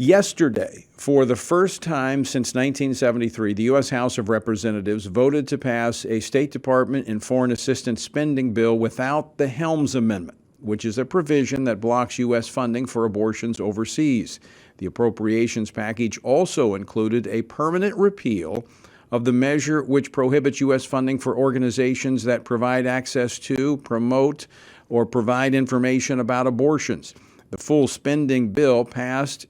Yesterday, for the first time since 1973, the U.S. House of Representatives voted to pass a State Department and foreign assistance spending bill without the Helms Amendment, which is a provision that blocks U.S. funding for abortions overseas. The appropriations package also included a permanent repeal of the measure which prohibits U.S. funding for organizations that provide access to, promote, or provide information about abortions. The full spending bill passed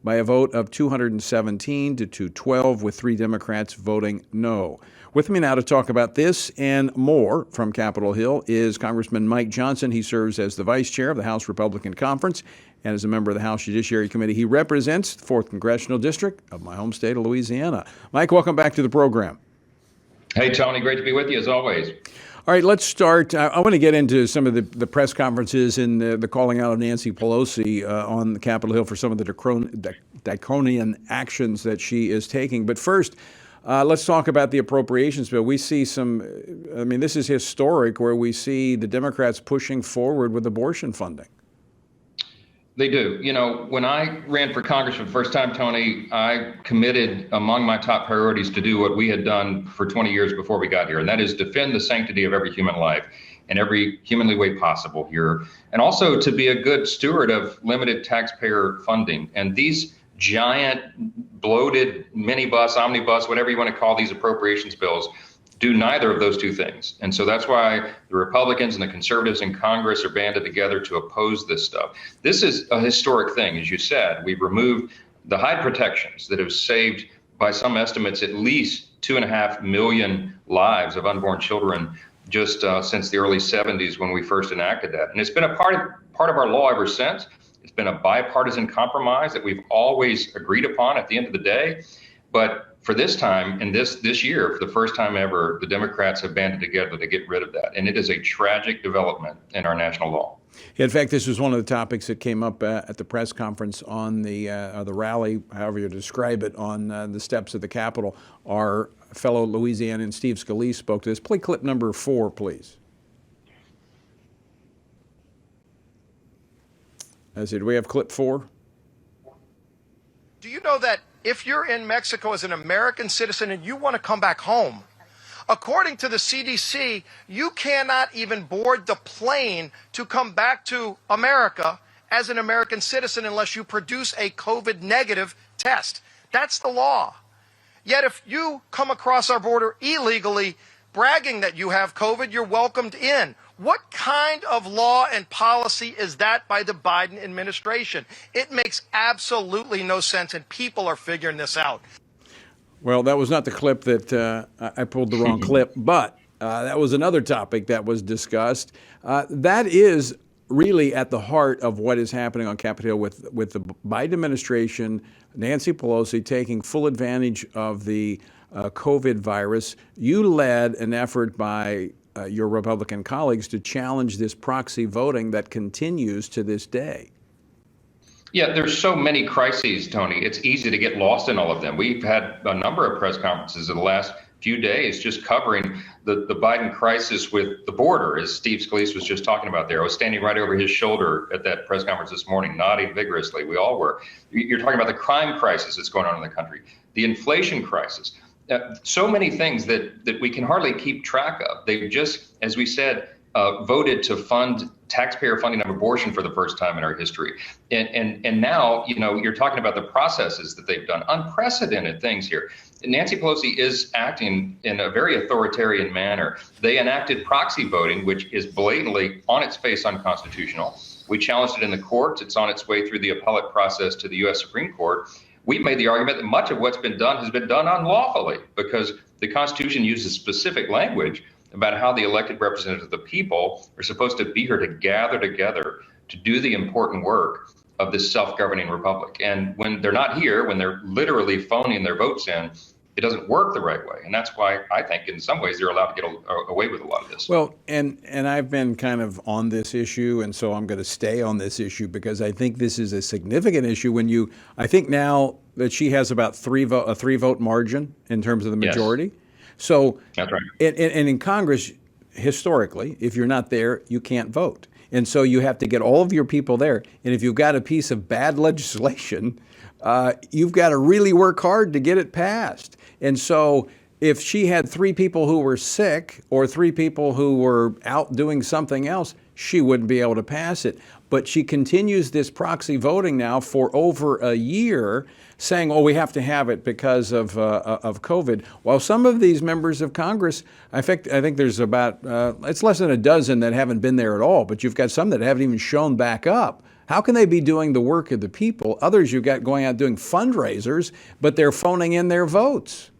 by a vote of 217 to 212, with 3 Democrats voting no. With me now to talk about this and more from Capitol Hill is Congressman Mike Johnson. He serves as the vice chair of the House Republican Conference and as a member of the House Judiciary Committee. He represents the 4th Congressional District of my home state of Louisiana. Mike, welcome back to the program. Hey, Tony, great to be with you as always. All right, let's start. I want to get into some of the press conferences and the calling out of Nancy Pelosi on the Capitol Hill for some of the draconian actions that she is taking. But first, let's talk about the appropriations bill. We see this is historic, where we see the Democrats pushing forward with abortion funding. They do. You know, when I ran for Congress for the first time, Tony, I committed among my top priorities to do what we had done for 20 years before we got here, and that is defend the sanctity of every human life in every humanly way possible here, and also to be a good steward of limited taxpayer funding. And these giant, bloated minibus, omnibus, whatever you want to call these appropriations bills, do neither of those two things. And so that's why the Republicans and the conservatives in Congress are banded together to oppose this stuff. This is a historic thing. As you said, we've removed the Hyde protections that have saved, by some estimates, at least 2.5 million lives of unborn children just since the early 70s when we first enacted that. And it's been a part of our law ever since. It's been a bipartisan compromise that we've always agreed upon at the end of the day. But for this time, and this year, for the first time ever, the Democrats have banded together to get rid of that. And it is a tragic development in our national law. In fact, this was one of the topics that came up at the press conference on the rally, however you describe it, on the steps of the Capitol. Our fellow Louisianan Steve Scalise spoke to this. Play clip number 4, please. Do we have clip 4? Do you know that if you're in Mexico as an American citizen and you want to come back home, according to the CDC, you cannot even board the plane to come back to America as an American citizen unless you produce a COVID negative test. That's the law. Yet if you come across our border illegally, bragging that you have COVID, you're welcomed in. What kind of law and policy is that by the Biden administration? It makes absolutely no sense, and people are figuring this out. Well, that was not the clip that I pulled the wrong clip, but that was another topic that was discussed. That is really at the heart of what is happening on Capitol Hill with the Biden administration, Nancy Pelosi taking full advantage of the COVID virus. You led an effort by your Republican colleagues to challenge this proxy voting that continues to this day. Yeah, there's so many crises, Tony. It's easy to get lost in all of them. We've had a number of press conferences in the last few days just covering the Biden crisis with the border, as Steve Scalise was just talking about there. I was standing right over his shoulder at that press conference this morning, nodding vigorously. We all were. You're talking about the crime crisis that's going on in the country, the inflation crisis. So many things that we can hardly keep track of. They've just, as we said, voted to fund taxpayer funding of abortion for the first time in our history. And now, you know, you're talking about the processes that they've done, unprecedented things here. Nancy Pelosi is acting in a very authoritarian manner. They enacted proxy voting, which is blatantly on its face unconstitutional. We challenged it in the courts. It's on its way through the appellate process to the U.S. Supreme Court. We've made the argument that much of what's been done has been done unlawfully because the Constitution uses specific language about how the elected representatives of the people are supposed to be here to gather together to do the important work of this self-governing republic. And when they're not here, when they're literally phoning their votes in, it doesn't work the right way. And that's why I think in some ways they're allowed to get away with a lot of this. Well, and I've been kind of on this issue, and so I'm going to stay on this issue because I think this is a significant issue I think now that she has about a three vote margin in terms of the majority. Yes. So that's right. And in Congress, historically, if you're not there, you can't vote. And so you have to get all of your people there. And if you've got a piece of bad legislation, you've got to really work hard to get it passed. And so if she had 3 people who were sick or 3 people who were out doing something else, she wouldn't be able to pass it. But she continues this proxy voting now for over a year, saying, oh, we have to have it because of COVID. While some of these members of Congress, I think there's about, it's less than a dozen that haven't been there at all, but you've got some that haven't even shown back up. How can they be doing the work of the people? Others you've got going out doing fundraisers, but they're phoning in their votes.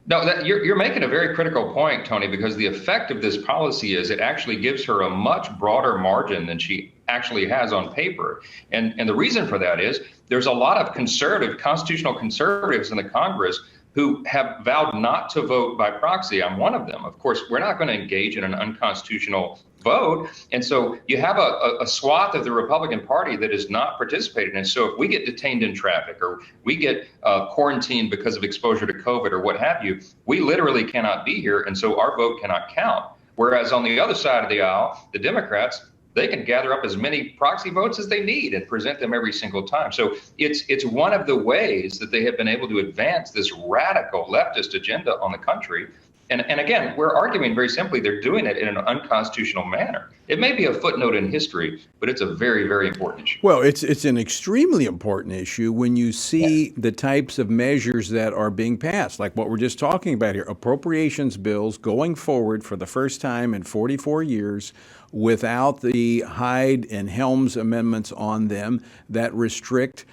No, you're making a very critical point, Tony, because the effect of this policy is it actually gives her a much broader margin than she actually has on paper. And the reason for that is there's a lot of constitutional conservatives in the Congress who have vowed not to vote by proxy. I'm one of them. Of course, we're not going to engage in an unconstitutional vote. And so you have a swath of the Republican Party that is not participating. And so if we get detained in traffic or we get quarantined because of exposure to COVID or what have you, we literally cannot be here. And so our vote cannot count. Whereas on the other side of the aisle, the Democrats, they can gather up as many proxy votes as they need and present them every single time. So it's one of the ways that they have been able to advance this radical leftist agenda on the country. And again, we're arguing very simply, they're doing it in an unconstitutional manner. It may be a footnote in history, but it's a very, very important issue. Well, it's an extremely important issue when you see the types of measures that are being passed, like what we're just talking about here, appropriations bills going forward for the first time in 44 years without the Hyde and Helms amendments on them that restrict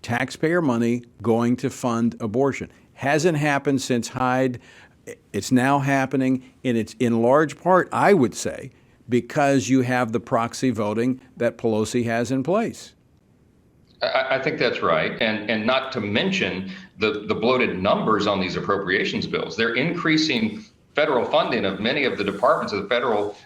taxpayer money going to fund abortion. Hasn't happened since Hyde. It's now happening, and it's in large part, I would say, because you have the proxy voting that Pelosi has in place. I think that's right. And not to mention the bloated numbers on these appropriations bills. They're increasing federal funding of many of the departments of the federal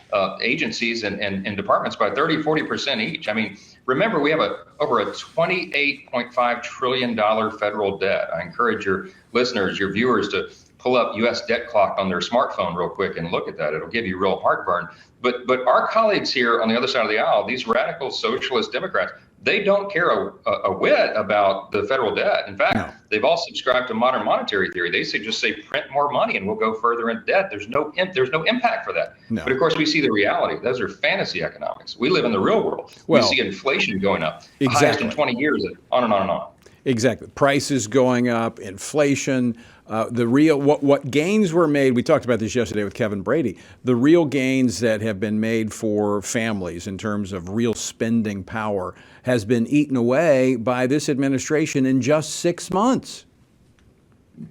agencies and departments by 30-40% each. I mean, remember, we have over a $28.5 trillion federal debt. I encourage your listeners, your viewers, to pull up U.S. debt clock on their smartphone real quick and look at that. It'll give you real heartburn. But our colleagues here on the other side of the aisle, these radical socialist Democrats, they don't care a whit about the federal debt. In fact, they've all subscribed to modern monetary theory. They say just say print more money and we'll go further in debt. There's no impact for that. No. But of course, we see the reality. Those are fantasy economics. We live in the real world. Well, we see inflation going up, the highest in 20 years, on and on and on. Exactly. Prices going up, inflation, what gains were made. We talked about this yesterday with Kevin Brady. The real gains that have been made for families in terms of real spending power has been eaten away by this administration in just 6 months.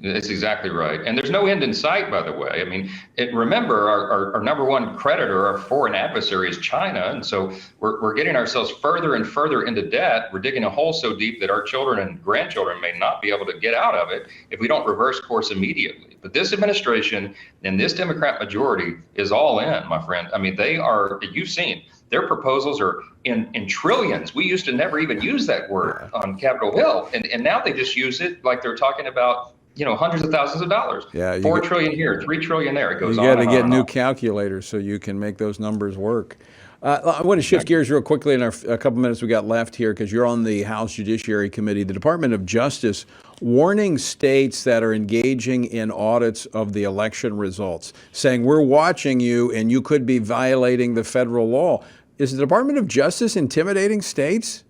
That's exactly right. And there's no end in sight, by the way. I mean, remember, our number one creditor, our foreign adversary, is China. And so we're getting ourselves further and further into debt. We're digging a hole so deep that our children and grandchildren may not be able to get out of it if we don't reverse course immediately. But this administration and this Democrat majority is all in, my friend. I mean, they are, you've seen, their proposals are in trillions. We used to never even use that word on Capitol Hill. And now they just use it like they're talking about, hundreds of thousands of dollars. Yeah, $4 trillion here, $3 trillion there. It goes on. You got to get new calculators so you can make those numbers work. I want to shift gears real quickly in a couple minutes we got left here, because you're on the House Judiciary Committee. The Department of Justice warning states that are engaging in audits of the election results, saying we're watching you and you could be violating the federal law. Is the Department of Justice intimidating states?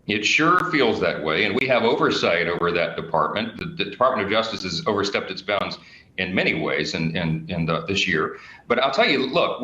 It sure feels that way, and we have oversight over that department. The Department of Justice has overstepped its bounds in many ways this year. But I'll tell you, look,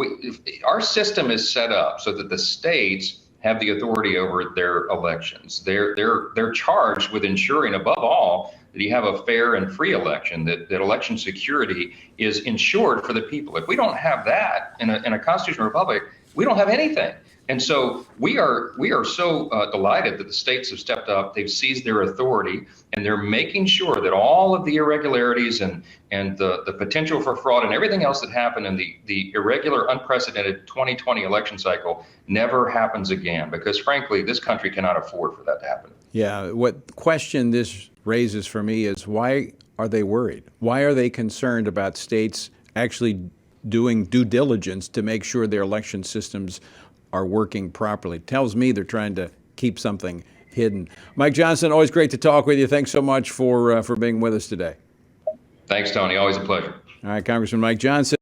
our system is set up so that the states have the authority over their elections. They're charged with ensuring, above all, that you have a fair and free election, that election security is ensured for the people. If we don't have that in a constitutional republic, we don't have anything. And so we are so delighted that the states have stepped up. They've seized their authority, and they're making sure that all of the irregularities and the potential for fraud and everything else that happened in the irregular, unprecedented 2020 election cycle never happens again. Because frankly, this country cannot afford for that to happen. Yeah. What question this raises for me is, why are they worried? Why are they concerned about states actually doing due diligence to make sure their election systems are working properly. Tells me they're trying to keep something hidden. Mike Johnson, always great to talk with you. Thanks so much for being with us today. Thanks, Tony. Always a pleasure. All right, Congressman Mike Johnson.